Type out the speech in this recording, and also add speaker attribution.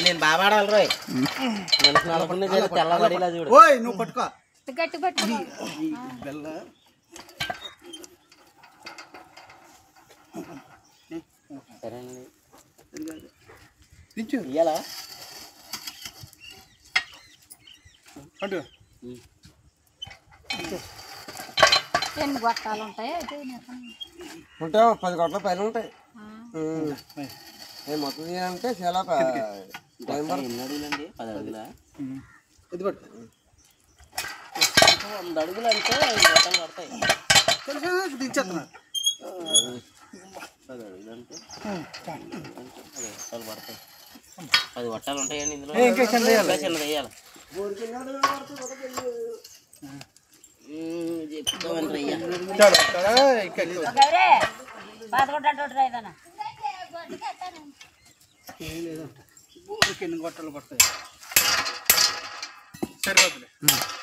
Speaker 1: నేను బాగా ఆడాలి రోయ్ తెల్లబడిలా చూడు
Speaker 2: నువ్వు పట్టుకో
Speaker 3: గట్టి పట్టుకో
Speaker 2: బెల్ల
Speaker 1: సరేనండి
Speaker 2: దించు
Speaker 1: ఇయ్యాలా
Speaker 2: పట్టు
Speaker 3: ఎన్ని గొట్టాలు ఉంటాయి
Speaker 4: ఉంటాయి 10 గొట్టల పైన ఉంటాయి మొత్తం తీయాలంటే చాలా టైం
Speaker 1: ఎన్ని అడుగులండి 10 అడుగులా
Speaker 2: ఇది పట్టు
Speaker 1: 100 అడుగులు అంటే 5 గొట్టాలు పడతాయి
Speaker 2: దించేస్తున్నా
Speaker 1: 10 అడుగులు అంటే 10 గొట్టాలు పడతాయి 10 గొట్టాలు ఉంటాయండి ఇందులో చిన్నది వేయాలి చెప్తామని రయ్యా
Speaker 2: ఎన్ని గొట్టలు పడతాయి సరిపోతుంది